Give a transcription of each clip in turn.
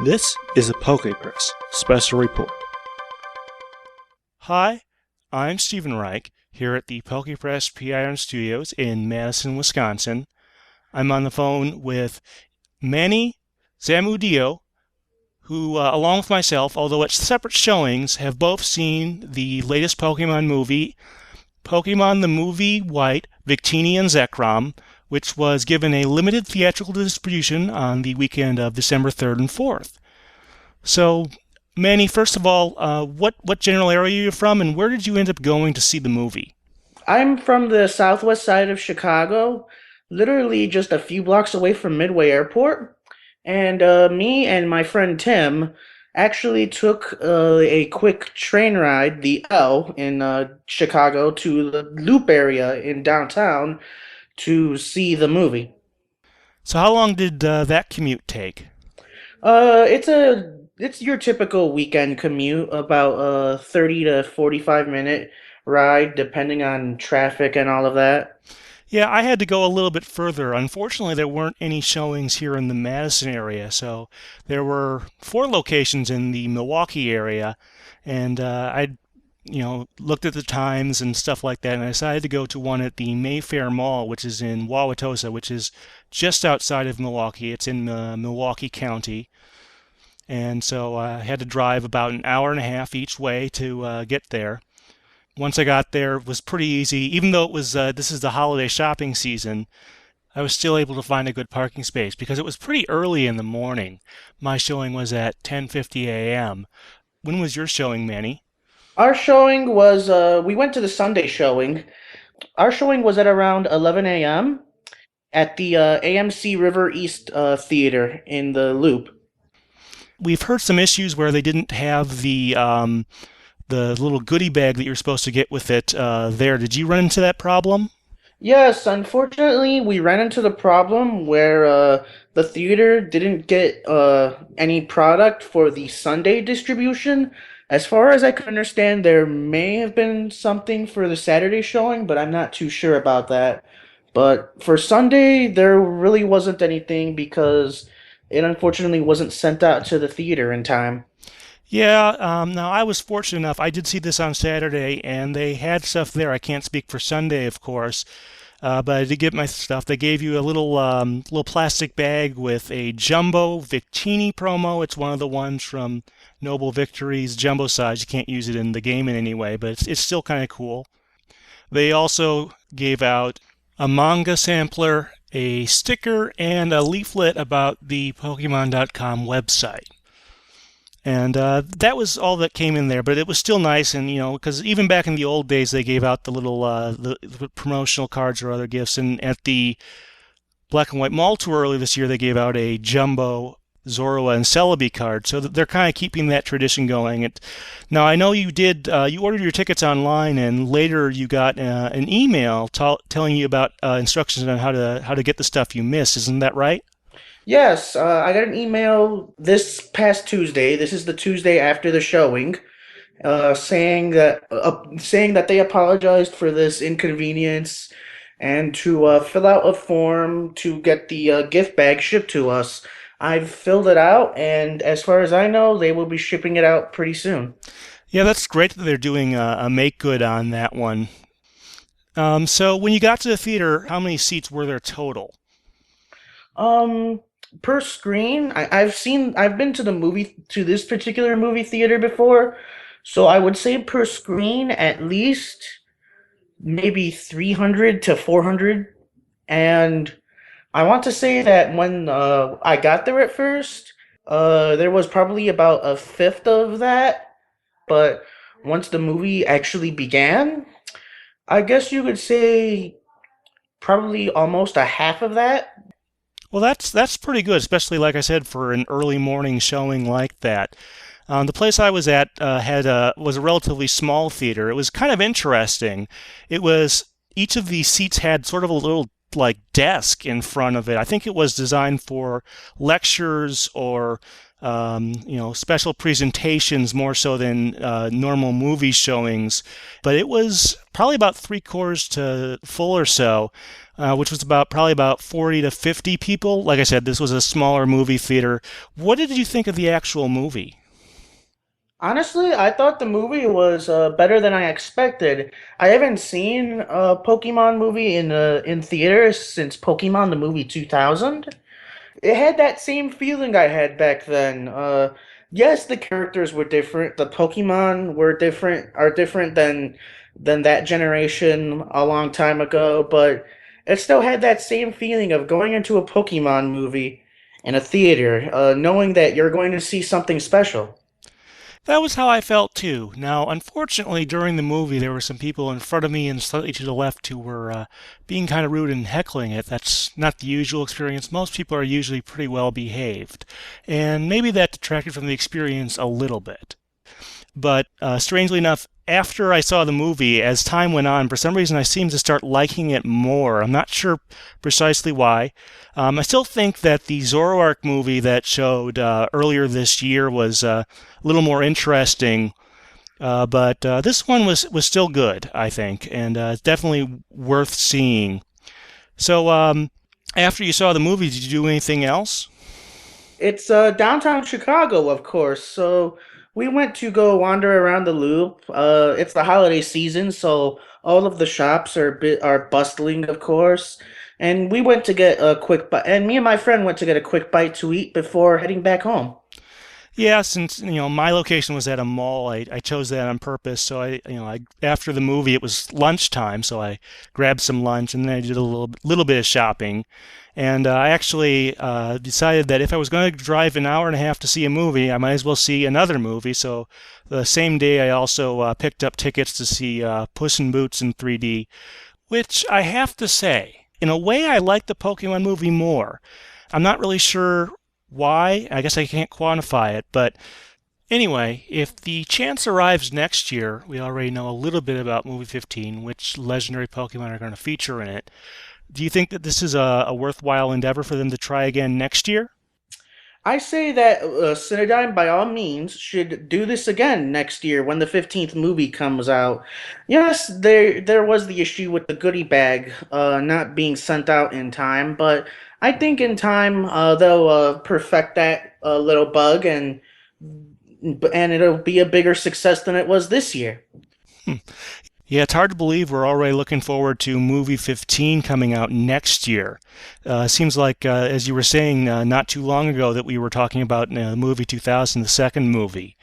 This is a PokePress special report. Hi, I'm Stephen Reich here at the PokePress PIRN Studios in Madison, Wisconsin. I'm on the phone with Manny Zamudio, who, along with myself, although at separate showings, have both seen the latest Pokemon movie, Pokemon the Movie White-Victini and Zekrom, which was given a limited theatrical distribution on the weekend of December 3rd and 4th. So, Manny, first of all, what general area are you from, and where did you end up going to see the movie? I'm from the southwest side of Chicago, literally just a few blocks away from Midway Airport. And me and my friend Tim actually took a quick train ride, the L in Chicago, to the Loop area in downtown to see the movie. So, how long did that commute take? It's your typical weekend commute, about a 30 to 45 minute ride, depending on traffic and all of that. Yeah, I had to go a little bit further. Unfortunately, there weren't any showings here in the Madison area, so there were four locations in the Milwaukee area, and I looked at the times and stuff like that, and I decided to go to one at the Mayfair Mall, which is in Wauwatosa, which is just outside of Milwaukee. It's in Milwaukee County, and so I had to drive about an hour and a half each way to get there. Once I got there, it was pretty easy. Even though it was this is the holiday shopping season, I was still able to find a good parking space because it was pretty early in the morning. My showing was at 10:50 a.m. When was your showing, Manny? Our showing was, we went to the Sunday showing. Our showing was at around 11 a.m. at the AMC River East Theater in the Loop. We've heard some issues where they didn't have the little goodie bag that you're supposed to get with it there. Did you run into that problem? Yes, unfortunately, we ran into the problem where the theater didn't get any product for the Sunday distribution. As far as I can understand, there may have been something for the Saturday showing, but I'm not too sure about that. But for Sunday, there really wasn't anything because it unfortunately wasn't sent out to the theater in time. Yeah, now I was fortunate enough. I did see this on Saturday, and they had stuff there. I can't speak for Sunday, of course, but I did get my stuff. They gave you a little plastic bag with a jumbo Victini promo. It's one of the ones from Noble Victory's jumbo size. You can't use it in the game in any way, but it's still kind of cool. They also gave out a manga sampler, a sticker, and a leaflet about the Pokemon.com website. And that was all that came in there, but it was still nice, and because even back in the old days, they gave out the little the promotional cards or other gifts. And at the Black and White Mall tour early this year, they gave out a jumbo Zorua and Celebi card, so that they're kind of keeping that tradition going. Now I know you did. You ordered your tickets online, and later you got an email telling you about instructions on how to get the stuff you missed. Isn't that right? Yes, I got an email this past Tuesday. This is the Tuesday after the showing, saying that they apologized for this inconvenience and to fill out a form to get the gift bag shipped to us. I've filled it out, and as far as I know, they will be shipping it out pretty soon. Yeah, that's great that they're doing a make good on that one. So when you got to the theater, how many seats were there total? Um, per screen, I've been to this particular movie theater before, so I would say per screen at least maybe 300 to 400. And I want to say that when I got there at first, there was probably about a fifth of that, but once the movie actually began, I guess you could say probably almost a half of that. Well, that's pretty good, especially like I said for an early morning showing like that. The place I was at had was a relatively small theater. It was kind of interesting. It was each of these seats had sort of a little like desk in front of it. I think it was designed for lectures or special presentations more so than normal movie showings. But it was probably about three-quarters to full or so, which was probably about 40 to 50 people. Like I said, this was a smaller movie theater. What did you think of the actual movie? Honestly, I thought the movie was better than I expected. I haven't seen a Pokemon movie in theaters since Pokemon the movie 2000. It had that same feeling I had back then. Yes, the characters were different. The Pokemon are different than that generation a long time ago, but it still had that same feeling of going into a Pokemon movie in a theater, knowing that you're going to see something special. That was how I felt too. Now, unfortunately, during the movie, there were some people in front of me and slightly to the left who were being kind of rude and heckling it. That's not the usual experience. Most people are usually pretty well behaved. And maybe that detracted from the experience a little bit. But strangely enough, after I saw the movie, as time went on, for some reason I seemed to start liking it more. I'm not sure precisely why. I still think that the Zoroark movie that showed earlier this year was a little more interesting, but this one was still good, I think, and definitely worth seeing. So, after you saw the movie, did you do anything else? It's downtown Chicago, of course. So we went to go wander around the Loop. It's the holiday season, so all of the shops are bustling, of course. And we went to get a quick bite, and me and my friend went to get a quick bite to eat before heading back home. Yeah, since my location was at a mall, I chose that on purpose. So I after the movie it was lunchtime, so I grabbed some lunch and then I did a little bit of shopping, and I actually decided that if I was going to drive an hour and a half to see a movie, I might as well see another movie. So the same day I also picked up tickets to see Puss in Boots in 3D, which I have to say, in a way, I like the Pokemon movie more. I'm not really sure why. I guess I can't quantify it, but anyway, if the chance arrives next year, we already know a little bit about movie 15, which legendary Pokemon are going to feature in it. Do you think that this is a worthwhile endeavor for them to try again next year? I say that Cinedigm, by all means, should do this again next year when the 15th movie comes out. Yes, there was the issue with the goodie bag not being sent out in time, but I think in time they'll perfect that little bug and it'll be a bigger success than it was this year. Hmm. Yeah, it's hard to believe we're already looking forward to movie 15 coming out next year. Seems like, as you were saying not too long ago, that we were talking about the movie 2000, the second movie.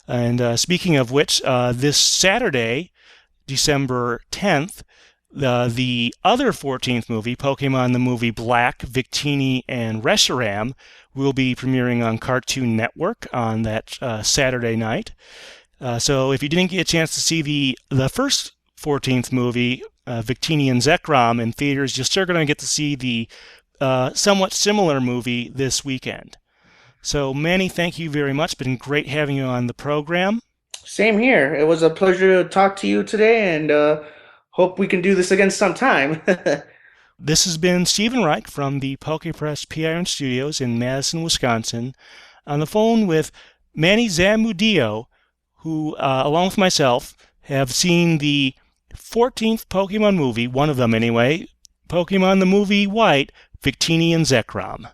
And speaking of which, this Saturday, December 10th, the other 14th movie, Pokemon the movie Black, Victini, and Reshiram, will be premiering on Cartoon Network on that Saturday night. So if you didn't get a chance to see the first 14th movie, Victini and Zekrom, in theaters, you're still going to get to see the somewhat similar movie this weekend. So Manny, thank you very much. Been great having you on the program. Same here. It was a pleasure to talk to you today, and hope we can do this again sometime. This has been Stephen Reich from the PokePress PIRN Studios in Madison, Wisconsin, on the phone with Manny Zamudio, who, along with myself, have seen the 14th Pokemon movie, one of them anyway, Pokemon the movie White, Victini and Zekrom.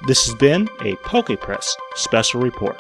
This has been a PokePress special report.